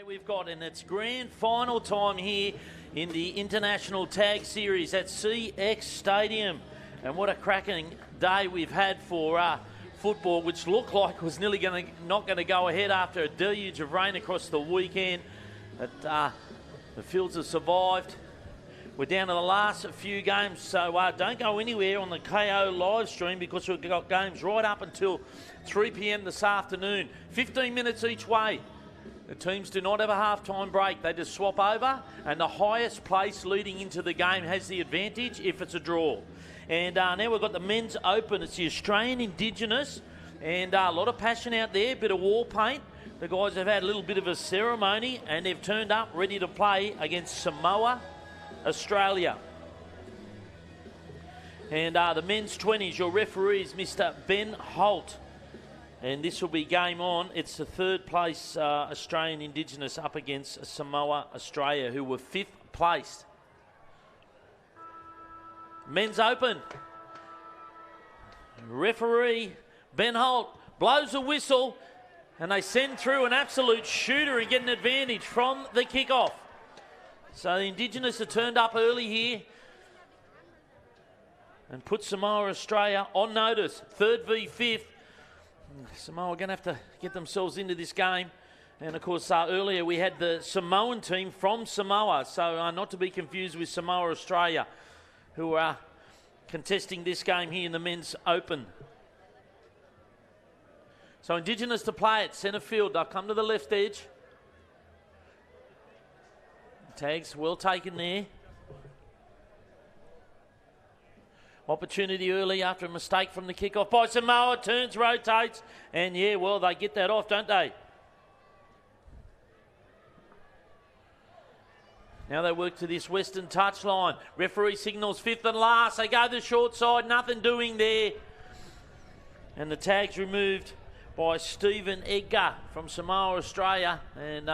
We've got, and it's grand final time here in the International Tag Series at C.ex Stadium. And what a cracking day we've had for football, which looked like was nearly not going to go ahead after a deluge of rain across the weekend. But the fields have survived. We're down to the last few games, so don't go anywhere on the KO live stream because we've got games right up until 3 p.m. this afternoon. 15 minutes each way. The teams do not have a half-time break. They just swap over, and the highest place leading into the game has the advantage if it's a draw. And now we've got the men's open. It's the Australian Indigenous, and a lot of passion out there, a bit of war paint. The guys have had a little bit of a ceremony, and they've turned up ready to play against Samoa, Australia. And the men's 20s, your referee is Mr. Ben Holt. And this will be game on. It's the third place Australian Indigenous up against Samoa, Australia, who were fifth placed. Men's open. Referee Ben Holt blows a whistle, and they send through an absolute shooter and get an advantage from the kickoff. So the Indigenous have turned up early here and put Samoa, Australia on notice. Third v fifth. Samoa are going to have to get themselves into this game. And, of course, earlier we had the Samoan team from Samoa. So not to be confused with Samoa, Australia, who are contesting this game here in the men's open. So Indigenous to play at centre field. They'll come to the left edge. Tags well taken there. Opportunity early after a mistake from the kickoff by Samoa. Turns, rotates, and yeah, well, they get that off, don't they? Now they work to this western touchline. Referee signals fifth and last. They go to the short side, nothing doing there. And the tag's removed by Stephen Edgar from Samoa, Australia, and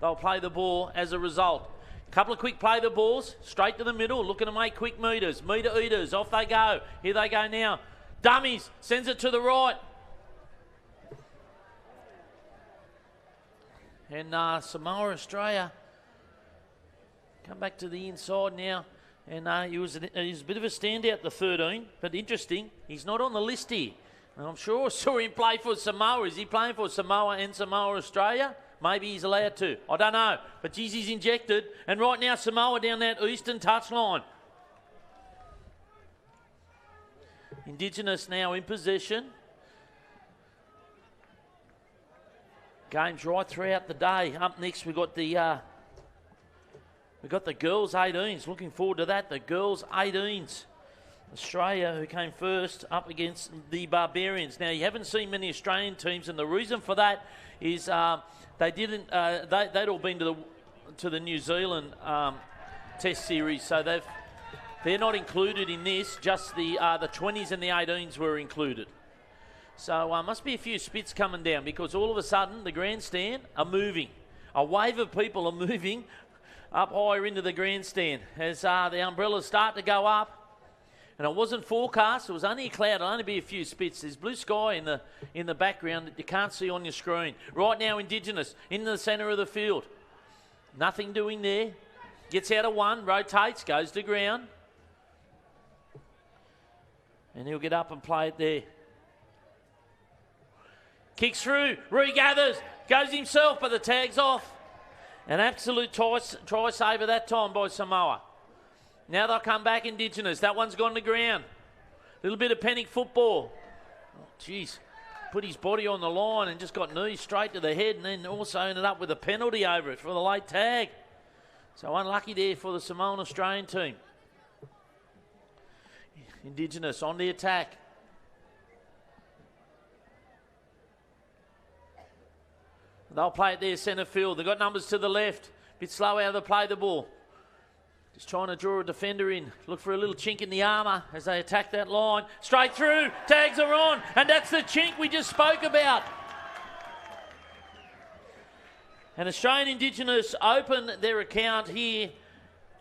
they'll play the ball as a result. Couple of quick play the balls, straight to the middle, looking to make quick meters. Meter eaters, off they go. Here they go now. Dummies, sends it to the right. And Samoa, Australia, come back to the inside now. And he was a bit of a standout, the 13, but interesting, he's not on the list here. And I'm sure I saw him play for Samoa. Is he playing for Samoa and Samoa, Australia? Maybe he's allowed to. I don't know. But geez, he's injected. And right now, Samoa down that eastern touchline. Indigenous now in possession. Games right throughout the day. Up next, we've got the girls 18s. Looking forward to that. The girls 18s. Australia, who came first, up against the Barbarians. Now, you haven't seen many Australian teams, and the reason for that is they didn't. They'd all been to the New Zealand Test series, so they're not included in this. Just the 20s and the 18s were included. So must be a few spits coming down because all of a sudden the grandstand are moving. A wave of people are moving up higher into the grandstand as the umbrellas start to go up. And it wasn't forecast. It was only a cloud. It'll only be a few spits. There's blue sky in the background that you can't see on your screen. Right now, Indigenous in the centre of the field. Nothing doing there. Gets out of one, rotates, goes to ground. And he'll get up and play it there. Kicks through, regathers, goes himself, but the tag's off. An absolute try saver that time by Samoa. Now they'll come back Indigenous. That one's gone to ground. A little bit of panic football. Oh, geez. Put his body on the line and just got knees straight to the head and then also ended up with a penalty over it for the late tag. So unlucky there for the Samoan Australian team. Indigenous on the attack. They'll play it there centre field. They've got numbers to the left. Bit slow out of the play the ball. Just trying to draw a defender in. Look for a little chink in the armour as they attack that line. Straight through. Tags are on. And that's the chink we just spoke about. And Australian Indigenous open their account here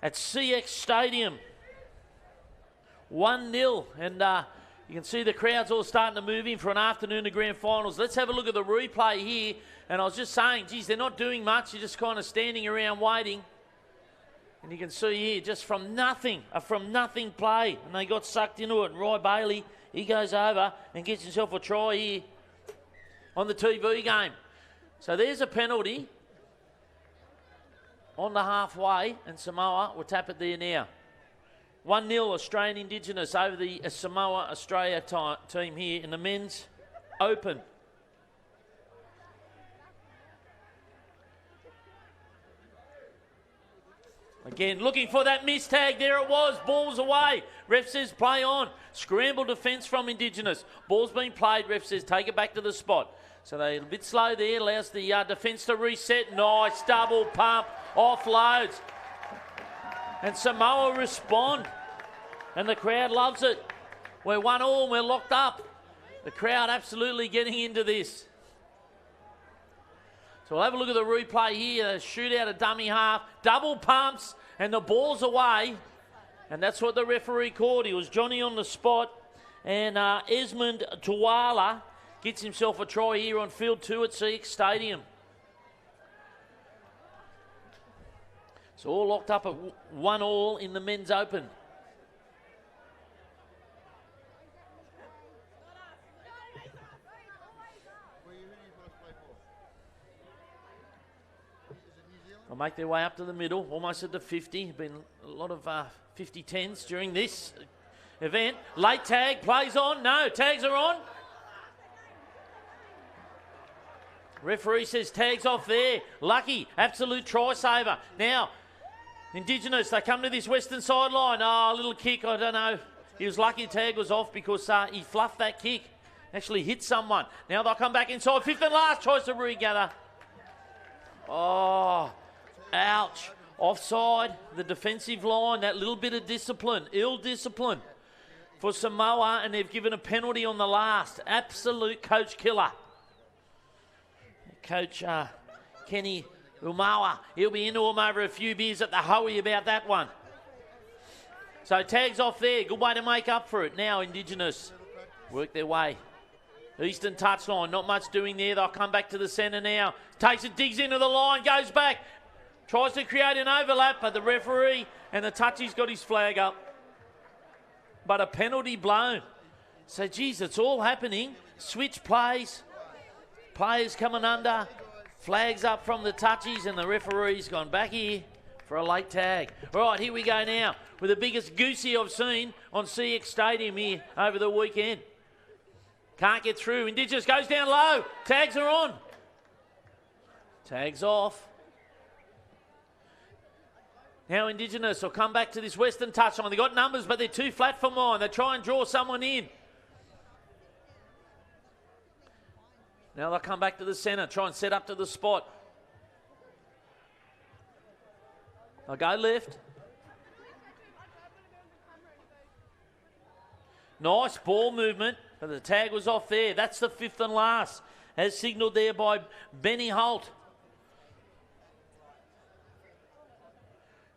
at C.ex Stadium. 1-0. And You can see the crowd's all starting to move in for an afternoon of grand finals. Let's have a look at the replay here. And I was just saying, geez, they're not doing much. They're just kind of standing around waiting. And you can see here, just from nothing play. And they got sucked into it. And Roy Bailey, he goes over and gets himself a try here on the TV game. So there's a penalty on the halfway, and Samoa will tap it there now. 1-0 Australian Indigenous over the Samoa Australia team here in the men's open. Again, looking for that miss tag. There it was. Ball's away. Ref says play on. Scramble defence from Indigenous. Ball's been played. Ref says take it back to the spot. So they're a bit slow there. Allows the defence to reset. Nice double pump. Offloads. And Samoa respond. And the crowd loves it. We're 1-1 and we're locked up. The crowd absolutely getting into this. So we'll have a look at the replay here. A shootout, a dummy half, double pumps, and the ball's away. And that's what the referee called. He was Johnny on the spot. And Esmond Tuwala gets himself a try here on field 2 at C.ex Stadium. So all locked up at 1-1 in the men's open. They'll make their way up to the middle, almost at the 50. Been a lot of 50-10s during this event. Late tag, plays on. No, tags are on. Referee says tags off there. Lucky, absolute try saver. Now, Indigenous, they come to this western sideline. Oh, a little kick, I don't know. He was lucky tag was off because he fluffed that kick. Actually hit someone. Now they'll come back inside. Fifth and last, tries to regather. Oh, ouch. Offside, the defensive line, that little bit of discipline, ill discipline for Samoa, and they've given a penalty on the last. Absolute coach killer. Coach Kenny Umawa, he'll be into him over a few beers at the Hoey about that one. So tags off there, good way to make up for it. Now Indigenous work their way. Eastern touchline, not much doing there. They'll come back to the centre now. Takes it, digs into the line, goes back. Tries to create an overlap, but the referee and the touchy's got his flag up. But a penalty blown. So, geez, it's all happening. Switch plays. Players coming under. Flags up from the touchies, and the referee's gone back here for a late tag. All right, here we go now with the biggest goosey I've seen on C.ex Stadium here over the weekend. Can't get through. Indigenous goes down low. Tags are on. Tags off. Now Indigenous will come back to this western touchline. They've got numbers, but they're too flat for mine. They try and draw someone in. Now they'll come back to the centre, try and set up to the spot. They'll go left. Nice ball movement, but the tag was off there. That's the fifth and last, as signalled there by Benny Holt.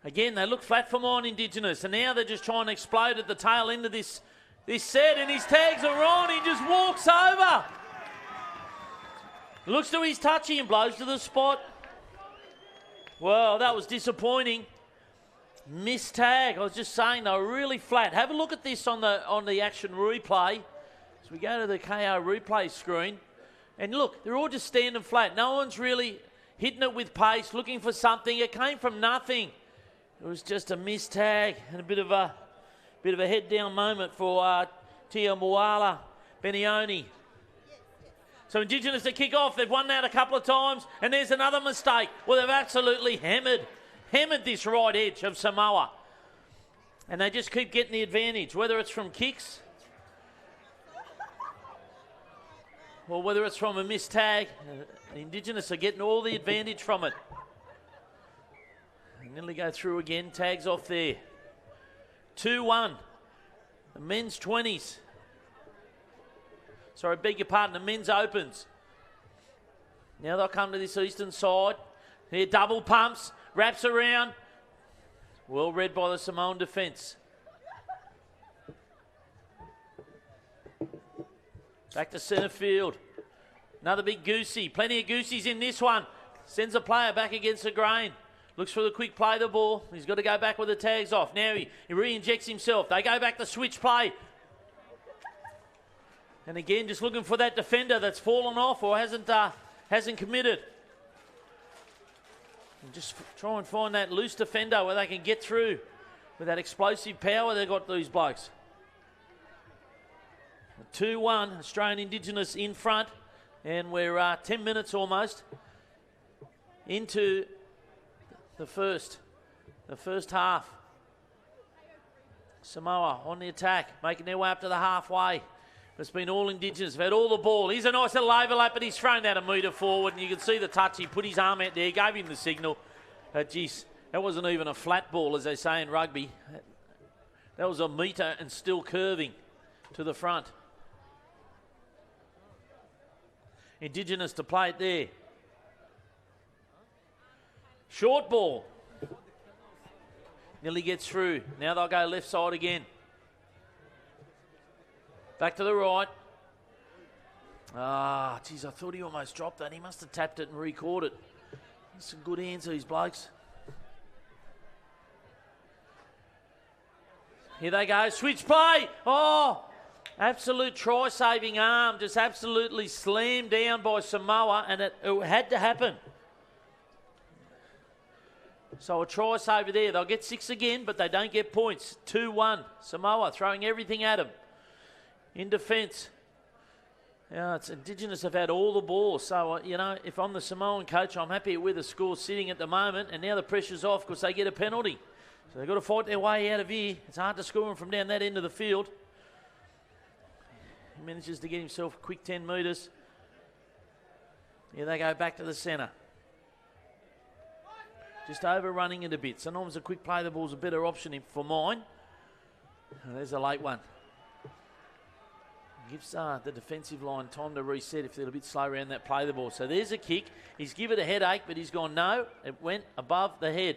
Again, they look flat for mine, Indigenous, and now they're just trying to explode at the tail end of this set, and his tags are on. He just walks over. Looks to his touchy and blows to the spot. Well, that was disappointing. Missed tag. I was just saying they were really flat. Have a look at this on the action replay. So we go to the KO replay screen, and look, they're all just standing flat. No one's really hitting it with pace, looking for something. It came from nothing. It was just a missed tag and a bit of a head down moment for Tia Moala Benioni. So Indigenous to kick off. They've won that a couple of times, and there's another mistake. Well, they've absolutely hammered this right edge of Samoa, and they just keep getting the advantage, whether it's from kicks or whether it's from a missed tag. The Indigenous are getting all the advantage from it. And nearly go through again. Tags off there. 2-1. The men's 20s. Sorry, beg your pardon. The men's opens. Now they'll come to this eastern side. Here, double pumps. Wraps around. Well read by the Samoan defence. Back to centre field. Another big goosey. Plenty of goosies in this one. Sends a player back against the grain. Looks for the quick play the ball. He's got to go back with the tags off. Now he re-injects himself. They go back to switch play. And again, just looking for that defender that's fallen off or hasn't committed. And just try and find that loose defender where they can get through with that explosive power they've got, these blokes. 2-1, Australian Indigenous in front. And we're 10 minutes almost into the first half. Samoa on the attack, making their way up to the halfway. It's been all Indigenous. They've had all the ball. Here's a nice little overlap, but he's thrown that a metre forward, and you can see the touch. He put his arm out there, gave him the signal. Geez, that wasn't even a flat ball, as they say in rugby. That was a metre and still curving to the front. Indigenous to play it there. Short ball. Nearly gets through. Now they'll go left side again. Back to the right. Geez, I thought he almost dropped that. He must have tapped it and recaught it. Some good hands, these blokes. Here they go. Switch play. Oh, absolute try-saving arm. Just absolutely slammed down by Samoa, and it had to happen. So a try saver there. They'll get 6 again, but they don't get points. 2-1. Samoa throwing everything at them. In defence. It's Indigenous have had all the ball. So, if I'm the Samoan coach, I'm happy with the score sitting at the moment. And now the pressure's off because they get a penalty. So they've got to fight their way out of here. It's hard to score them from down that end of the field. He manages to get himself a quick 10 metres. Here they go back to the centre. Just overrunning it a bit. Sometimes a quick play the ball's a better option for mine. And there's a late one. Gives the defensive line time to reset if they're a bit slow around that play the ball. So there's a kick. He's given it a headache, but he's gone, no, it went above the head.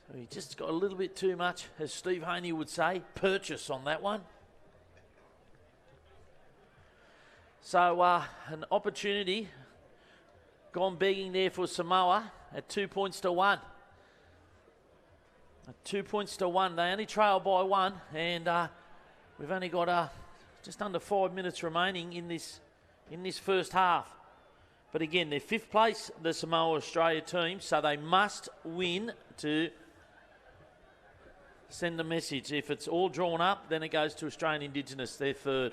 So he just got a little bit too much, as Steve Haney would say, purchase on that one. So an opportunity gone begging there for Samoa at 2 points to 1. At 2 points to 1. They only trail by 1, and we've only got just under 5 minutes remaining in this first half. But again, they're 5th place, the Samoa Australia team, so they must win to send a message. If it's all drawn up, then it goes to Australian Indigenous, they're 3rd.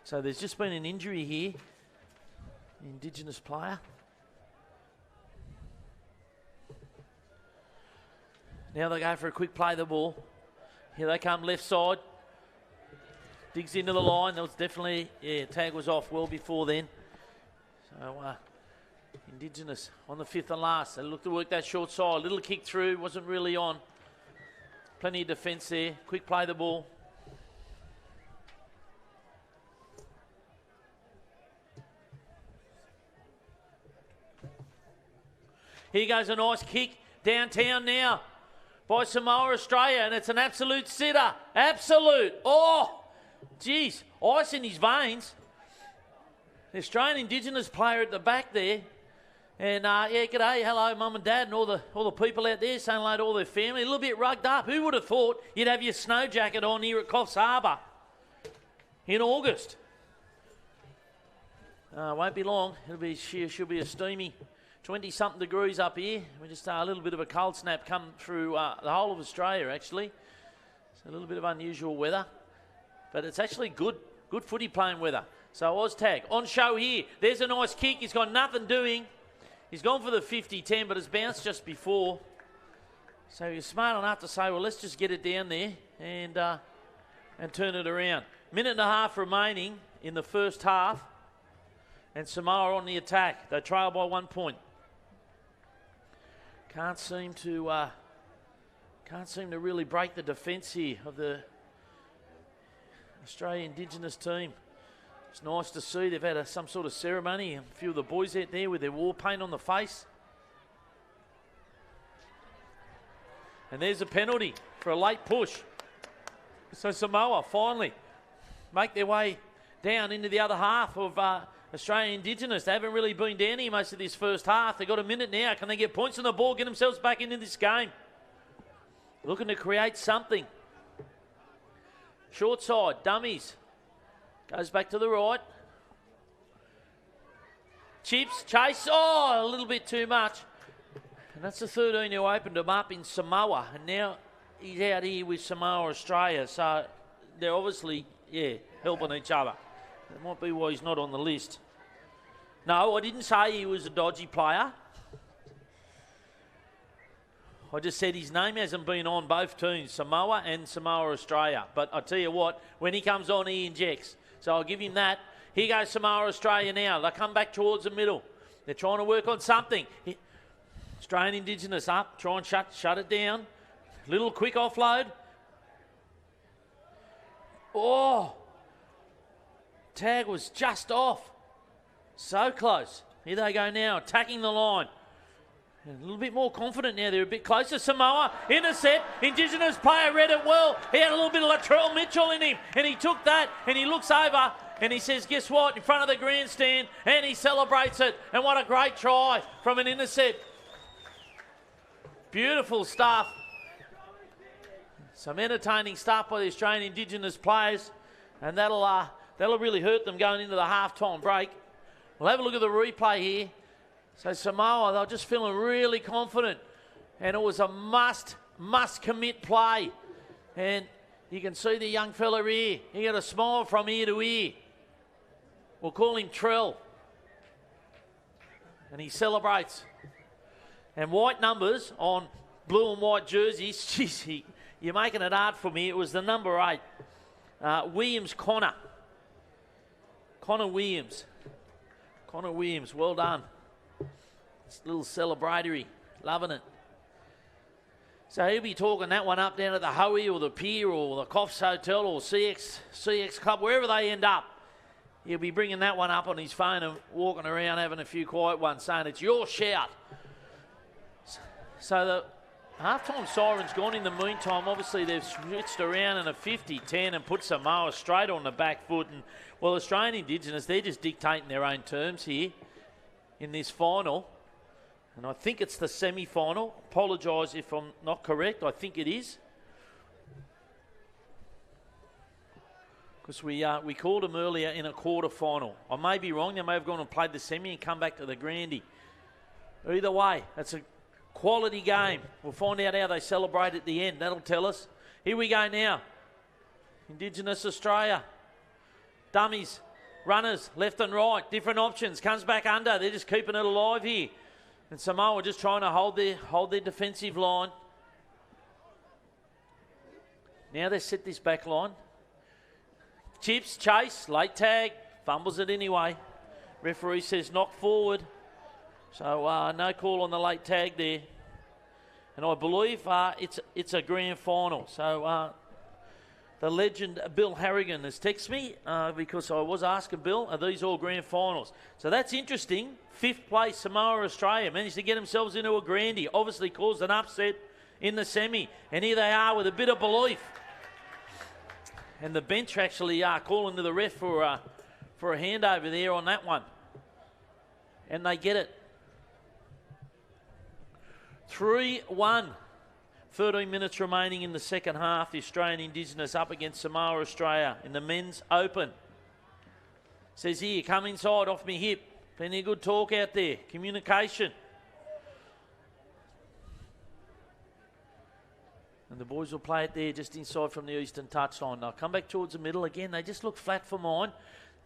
So there's just been an injury here, Indigenous player. Now they go for a quick play the ball. Here they come left side. Digs into the line. That was definitely, tag was off well before then. So Indigenous on the 5th and last. They look to work that short side. Little kick through, wasn't really on. Plenty of defence there. Quick play the ball. Here goes a nice kick downtown now by Samoa Australia, and it's an absolute sitter. Absolute. Oh, geez, ice in his veins. The Australian Indigenous player at the back there. And g'day, hello, mum and dad, and all the people out there saying hello to all their family. A little bit rugged up. Who would have thought you'd have your snow jacket on here at Coffs Harbour in August? Won't be long. She'll be a steamy 20-something degrees up here. We just a little bit of a cold snap come through the whole of Australia, actually. It's a little bit of unusual weather, but it's actually good footy playing weather. So Oztag on show here. There's a nice kick. He's got nothing doing. He's gone for the 50-10, but it's bounced just before. So he's smart enough to say, well, let's just get it down there and turn it around. Minute and a half remaining in the first half, and Samoa on the attack. They trail by 1 point. Can't seem to really break the defence here of the Australian Indigenous team. It's nice to see they've had some sort of ceremony. A few of the boys out there with their war paint on the face. And there's a penalty for a late push. So Samoa finally make their way down into the other half of Australian Indigenous. They haven't really been down here most of this first half. They've got a minute now. Can they get points on the ball, get themselves back into this game? Looking to create something. Short side, dummies. Goes back to the right. Chips, chase. Oh, a little bit too much. And that's the 13 who opened him up in Samoa. And now he's out here with Samoa, Australia. So they're obviously, helping each other. That might be why he's not on the list. No, I didn't say he was a dodgy player. I just said his name hasn't been on both teams, Samoa and Samoa, Australia. But I tell you what, when he comes on, he injects. So I'll give him that. Here goes Samoa, Australia now. They come back towards the middle. They're trying to work on something. Australian Indigenous up, try and shut it down. Little quick offload. Oh! Tag was just off. So close. Here they go now, attacking the line. A little bit more confident now. They're a bit closer. Samoa, intercept. Indigenous player read it well. He had a little bit of Latrell Mitchell in him. And he took that and he looks over and he says, guess what? In front of the grandstand. And he celebrates it. And what a great try from an intercept. Beautiful stuff. Some entertaining stuff by the Australian Indigenous players. And that'll really hurt them going into the half-time break. We'll have a look at the replay here. So Samoa, they're just feeling really confident. And it was a must-commit play. And you can see the young fella here. He got a smile from ear to ear. We'll call him Trell. And he celebrates. And white numbers on blue and white jerseys. Jeez, you're making it hard for me. It was the number 8. Williams Connor. Connor Williams. Connor Williams, well done. It's a little celebratory. Loving it. So he'll be talking that one up down at the Hoey or the Pier or the Coffs Hotel or C.ex Club, wherever they end up. He'll be bringing that one up on his phone and walking around having a few quiet ones saying it's your shout. So the halftime siren's gone in the meantime. Obviously they've switched around in a 50-10 and put Samoa straight on the back foot. And well, Australian Indigenous, they're just dictating their own terms here in this final. And I think it's the semi-final. Apologise if I'm not correct. I think it is. Because we called them earlier in a quarter-final. I may be wrong. They may have gone and played the semi and come back to the Grandy. Either way, that's a quality game. We'll find out how they celebrate at the end. That'll tell us. Here we go now. Indigenous Australia. Dummies, runners, left and right, different options. Comes back under. They're just keeping it alive here. And Samoa just trying to hold their defensive line. Now they set this back line. Chips, chase, late tag, fumbles it anyway. Referee says knock forward. So no call on the late tag there. And I believe it's a grand final. So the legend Bill Harrigan has texted me because I was asking Bill, are these all grand finals? So that's interesting. 5th place, Samoa, Australia managed to get themselves into a grandy. Obviously caused an upset in the semi. And here they are with a bit of belief. And the bench actually calling to the ref for a handover there on that one. And they get it. 3-1. 13 minutes remaining in the second half. The Australian Indigenous up against Samoa, Australia in the men's open. Says here, come inside off me hip. Plenty of good talk out there. Communication. And the boys will play it there just inside from the eastern touchline. They'll come back towards the middle. Again, they just look flat for mine.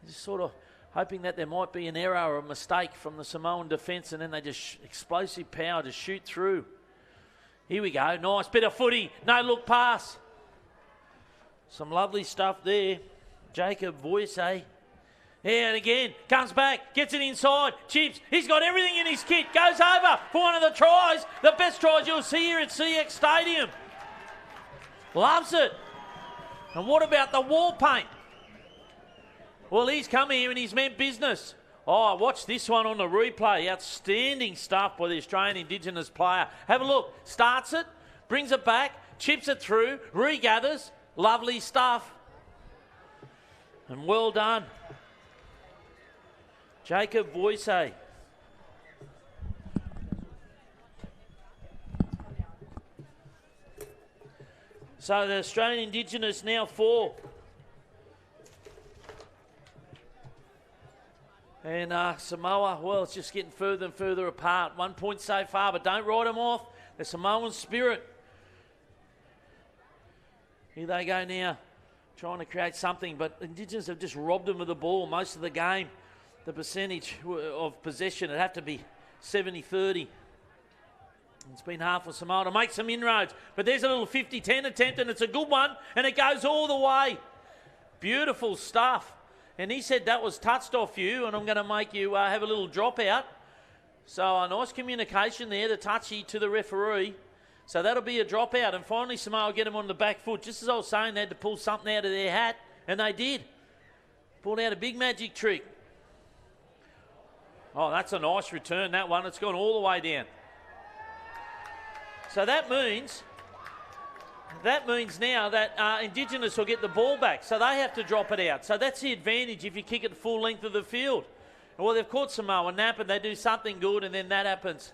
Just sort of hoping that there might be an error or a mistake from the Samoan defence, and then they just explosive power to shoot through. Here we go. Nice bit of footy. No look pass. Some lovely stuff there. Jacob Voice, eh? Yeah, and again, comes back, gets it inside, chips. He's got everything in his kit. Goes over for one of the tries. The best tries you'll see here at C.ex Stadium. Loves it. And what about the wall paint? Well, he's come here and he's meant business. Oh, watch this one on the replay. Outstanding stuff by the Australian Indigenous player. Have a look. Starts it, brings it back, chips it through, regathers. Lovely stuff. And well done. Jacob Voice. So the Australian Indigenous now 4. And Samoa, well, it's just getting further and further apart. 1 point so far, but don't write them off. The Samoan spirit. Here they go now, trying to create something, but Indigenous have just robbed them of the ball most of the game. The percentage of possession, it'd have to be 70-30. It's been hard for Samoa to make some inroads, but there's a little 50-10 attempt, and it's a good one, and it goes all the way. Beautiful stuff. And he said that was touched off you, and I'm going to make you have a little dropout. So a nice communication there, the touchy to the referee. So that'll be a dropout, and finally Samoa get them on the back foot. Just as I was saying, they had to pull something out of their hat, and they did. Pulled out a big magic trick. Oh, that's a nice return, that one. It's gone all the way down. So that means now that Indigenous will get the ball back, so they have to drop it out. So that's the advantage if you kick it full length of the field. Well, they've caught Samoa nap and they do something good, and then that happens.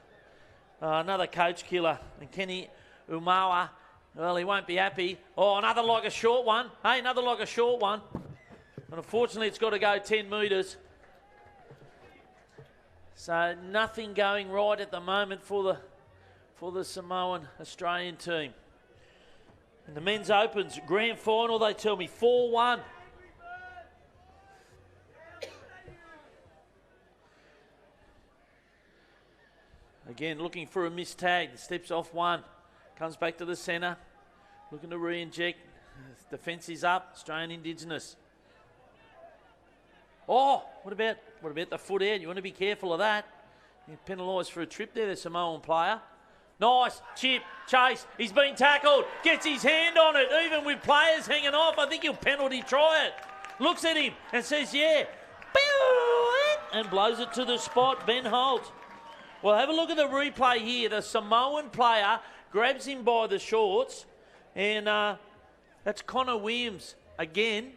Another coach killer, and Kenny Umawa, well, he won't be happy. Oh, another like a short one. Hey, another like a short one. And unfortunately, it's got to go 10 metres. So nothing going right at the moment for the Samoan Australian team. And the men's opens grand final, they tell me 4-1. Again, looking for a missed tag. Steps off one. Comes back to the centre. Looking to re-inject. Defence is up. Australian Indigenous. Oh, what about the foot out? You want to be careful of that. You're penalised for a trip there, the Samoan player. Nice chip, chase. He's been tackled. Gets his hand on it, even with players hanging off. I think he'll penalty try it. Looks at him and says, yeah. And blows it to the spot. Ben Holt. Well, have a look at the replay here. The Samoan player grabs him by the shorts, and that's Connor Williams again.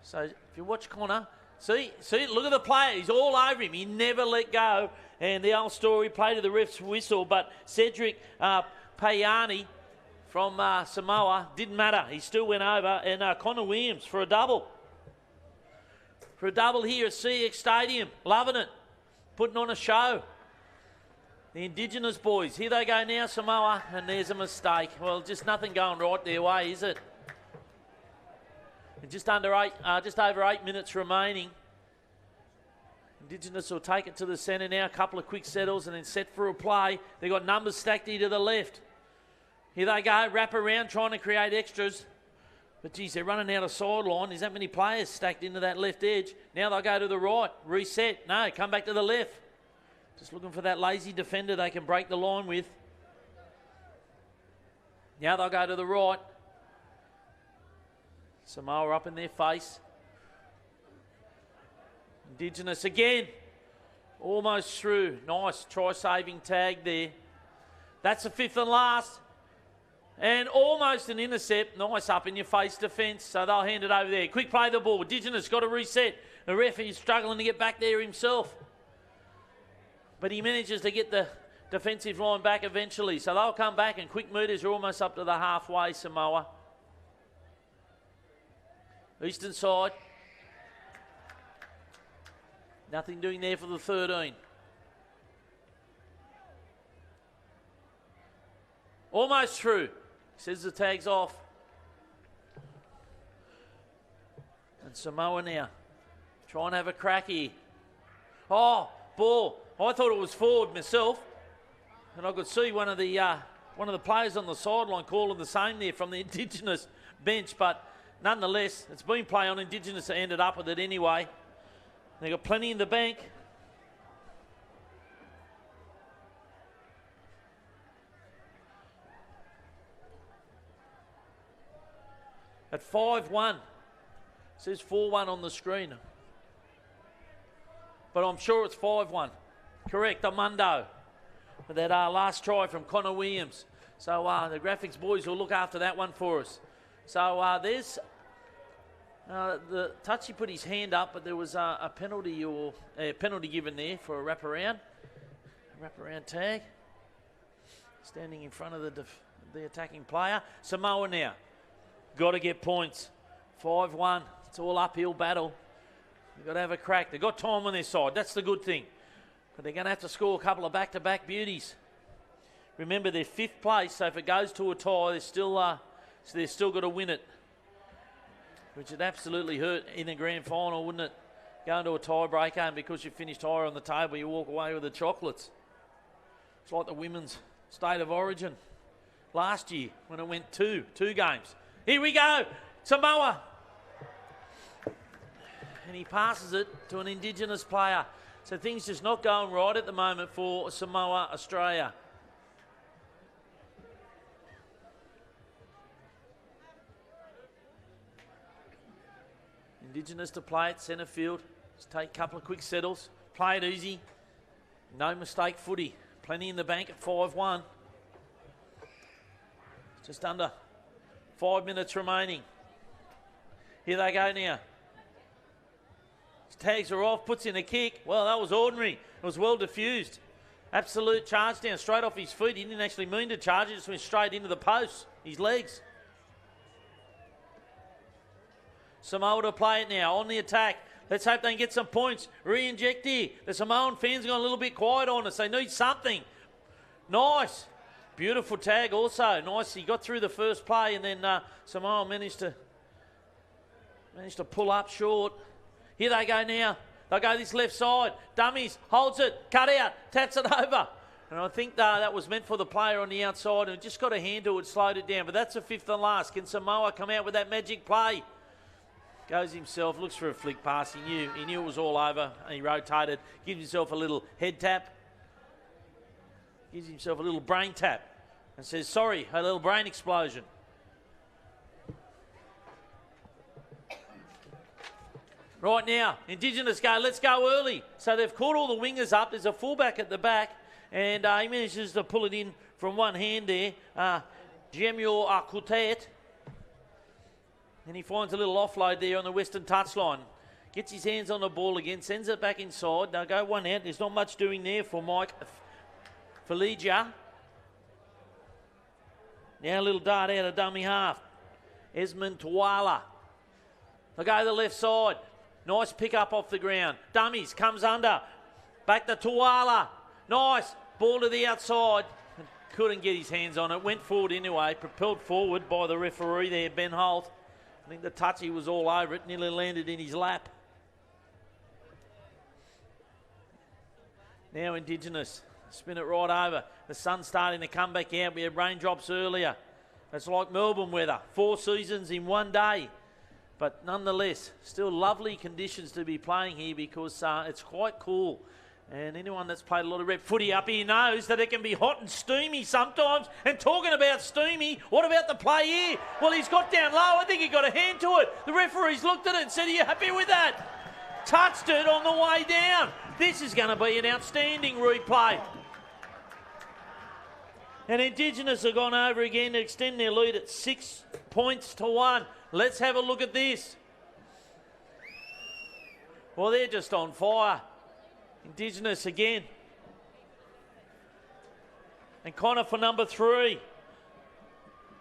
So if you watch Connor, see, look at the player. He's all over him. He never let go. And the old story, play to the ref's whistle, but Cedric Payani from Samoa, didn't matter. He still went over, and Connor Williams for a double. For a double here at C.ex Stadium. Loving it. Putting on a show. The Indigenous boys. Here they go now, Samoa, and there's a mistake. Well, just nothing going right their way, is it? And just over 8 minutes remaining. Indigenous will take it to the centre now. A couple of quick settles and then set for a play. They've got numbers stacked here to the left. Here they go, wrap around, trying to create extras. But geez, they're running out of sideline. There's that many players stacked into that left edge. Now they'll go to the right, reset. No, come back to the left. Just looking for that lazy defender they can break the line with. Now they'll go to the right. Samoa up in their face. Indigenous again. Almost through. Nice try-saving tag there. That's the fifth and last. And almost an intercept. Nice up-in-your-face defence. So they'll hand it over there. Quick play the ball. Indigenous got to reset. The ref is struggling to get back there himself. But he manages to get the defensive line back eventually. So they'll come back, and quick meters are almost up to the halfway, Samoa. Eastern side. Nothing doing there for the 13. Almost through. Says the tag's off. And Samoa now. Try and have a crack here. Oh, ball. I thought it was forward myself. And I could see one of the players on the sideline calling the same there from the Indigenous bench. But nonetheless, it's been play on. Indigenous that ended up with it anyway. They've got plenty in the bank. At 5-1. It says 4-1 on the screen. But I'm sure it's 5-1. Correct, Amundo. with that last try from Connor Williams. So the graphics boys will look after that one for us. So there's the touchy put his hand up, but there was a penalty or a penalty given there for a wraparound tag. Standing in front of the attacking player. Samoa now. Got to get points. 5-1. It's all uphill battle. They've got to have a crack. They've got time on their side. That's the good thing. But they're going to have to score a couple of back-to-back beauties. Remember, they're 5th place, so if it goes to a tie, they've still got to win it. Which would absolutely hurt in the grand final, wouldn't it? Going to a tiebreaker, and because you finished higher on the table, you walk away with the chocolates. It's like the women's state of origin last year when it went two games. Here we go, Samoa. And he passes it to an Indigenous player. So things just not going right at the moment for Samoa, Australia. Indigenous to play it, centre field. Just take a couple of quick settles. Play it easy. No mistake footy. Plenty in the bank at 5-1. Just under 5 minutes remaining. Here they go now. His tags are off, puts in a kick. Well, that was ordinary. It was well diffused. Absolute charge down, straight off his feet. He didn't actually mean to charge it, just went straight into the post, his legs. Samoa to play it now, on the attack. Let's hope they can get some points. Re-inject here. The Samoan fans gone a little bit quiet on us. They need something. Nice. Beautiful tag also. Nice. He got through the first play and then Samoa managed to pull up short. Here they go now. They'll go this left side. Dummies. Holds it. Cut out. Taps it over. And I think that was meant for the player on the outside and just got a hand to it, slowed it down. But that's a 5th and last. Can Samoa come out with that magic play? Goes himself, looks for a flick pass. He knew it was all over. And he rotated, gives himself a little head tap. Gives himself a little brain tap. And says, sorry, a little brain explosion. Right now, Indigenous go, let's go early. So they've caught all the wingers up. There's a fullback at the back. And he manages to pull it in from one hand there. Jemio Akutet. And he finds a little offload there on the western touchline. Gets his hands on the ball again, sends it back inside. They'll go one out. There's not much doing there for Mike Feligia. Now a little dart out of dummy half. Esmond Tuala. They'll go to the left side. Nice pick up off the ground. Dummies, comes under. Back to Tuala. Nice. Ball to the outside. Couldn't get his hands on it. Went forward anyway. Propelled forward by the referee there, Ben Holt. I think the touchy was all over it. Nearly landed in his lap. Now Indigenous. Spin it right over. The sun's starting to come back out. We had raindrops earlier. It's like Melbourne weather. 4 seasons in one day. But nonetheless, still lovely conditions to be playing here because it's quite cool. And anyone that's played a lot of rep footy up here knows that it can be hot and steamy sometimes. And talking about steamy, what about the play here? Well, he's got down low. I think he got a hand to it. The referee's looked at it and said, are you happy with that? Touched it on the way down. This is going to be an outstanding replay. And Indigenous have gone over again to extend their lead at 6 points to 1. Let's have a look at this. Well, they're just on fire. Indigenous again. And Connor for number 3.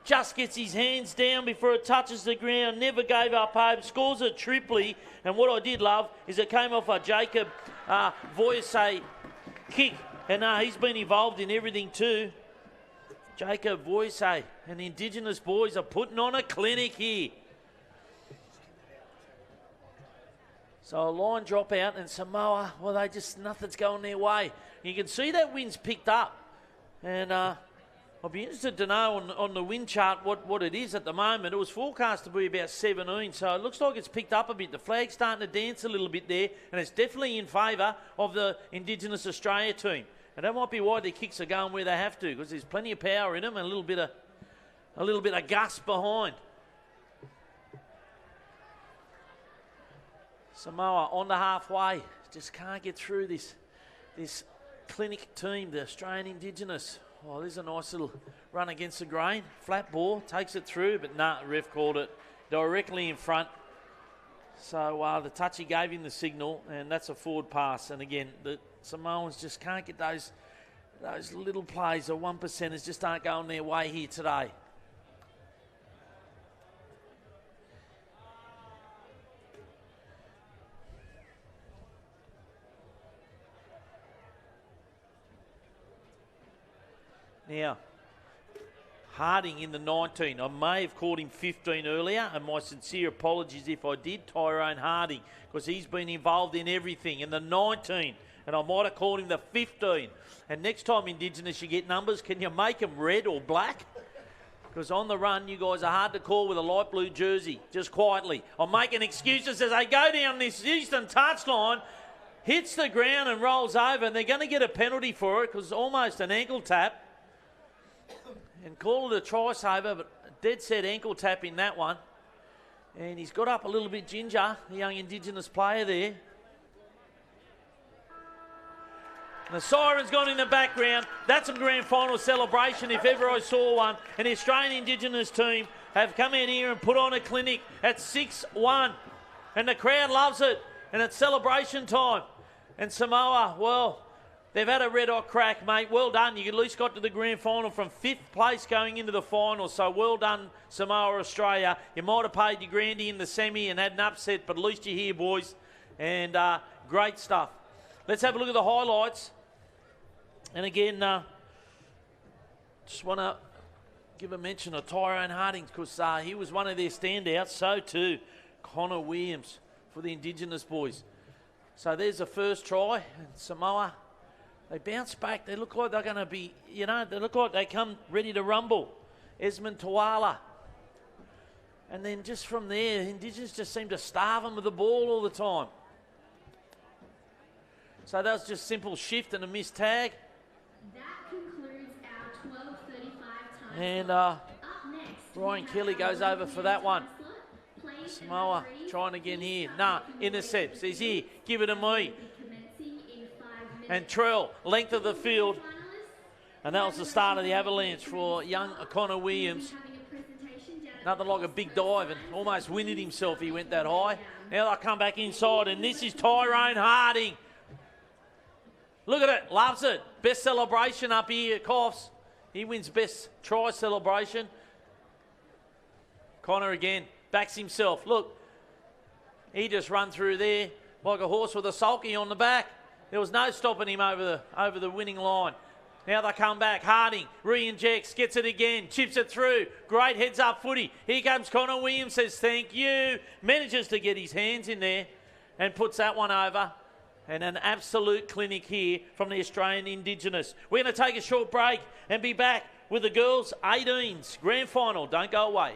Just gets his hands down before it touches the ground. Never gave up hope. Scores a triply. And what I did love is it came off a Jacob Voice kick. And he's been involved in everything too. Jacob Voice and the Indigenous boys are putting on a clinic here. So a line drop out and Samoa, well, nothing's going their way. You can see that wind's picked up. And I'll be interested to know on the wind chart what it is at the moment. It was forecast to be about 17, so it looks like it's picked up a bit. The flag's starting to dance a little bit there, and it's definitely in favour of the Indigenous Australia team. And that might be why their kicks are going where they have to, because there's plenty of power in them and a little bit of gust behind. Samoa on the halfway, just can't get through this clinic team, the Australian Indigenous. Oh, there's a nice little run against the grain. Flat ball, takes it through, but nah, ref called it directly in front. So the touchy gave him the signal, and that's a forward pass. And again, the Samoans just can't get those little plays. The 1%ers just aren't going their way here today. Now, Harding in the 19. I may have called him 15 earlier, and my sincere apologies if I did. Tyrone Harding, because he's been involved in everything. In the 19, and I might have called him the 15. And next time, Indigenous, you get numbers, can you make them red or black? Because on the run, you guys are hard to call with a light blue jersey, just quietly. I'm making excuses as they go down this eastern touchline, hits the ground and rolls over, and they're going to get a penalty for it because it's almost an ankle tap. And call it a try saver, but dead set ankle tap in that one. And he's got up a little bit ginger, the young Indigenous player there. And the siren's gone in the background. That's a grand final celebration if ever I saw one. And the Australian Indigenous team have come in here and put on a clinic at 6-1. And the crowd loves it. And it's celebration time. And Samoa, well, they've had a red-hot crack, mate. Well done. You at least got to the grand final from 5th place going into the final. So well done, Samoa, Australia. You might have paid your grandy in the semi and had an upset, but at least you're here, boys. And great stuff. Let's have a look at the highlights. And again, just want to give a mention of Tyrone Harding because he was one of their standouts. So too, Connor Williams for the Indigenous boys. So there's the first try. And Samoa, they bounce back. They look like they're going to be, they look like they come ready to rumble. Esmond Tuala. And then just from there, Indigenous just seem to starve them with the ball all the time. So that was just simple shift and a missed tag. That concludes our 12:35 time. And next, Ryan Kelly goes over for that one. Samoa trying again here. Nah, intercepts. He's here. Give it to me. And Trell, length of the field. And that was the start of the avalanche for young Connor Williams. Nothing like a big dive and almost winded himself. He went that high. Now they'll come back inside, and this is Tyrone Harding. Look at it. Loves it. Best celebration up here at Coffs. He wins best try celebration. Connor again. Backs himself. Look. He just run through there like a horse with a sulky on the back. There was no stopping him over the winning line. Now they come back. Harding re-injects, gets it again, chips it through. Great heads-up footy. Here comes Connor Williams, says thank you. Manages to get his hands in there and puts that one over. And an absolute clinic here from the Australian Indigenous. We're going to take a short break and be back with the girls' 18s grand final. Don't go away.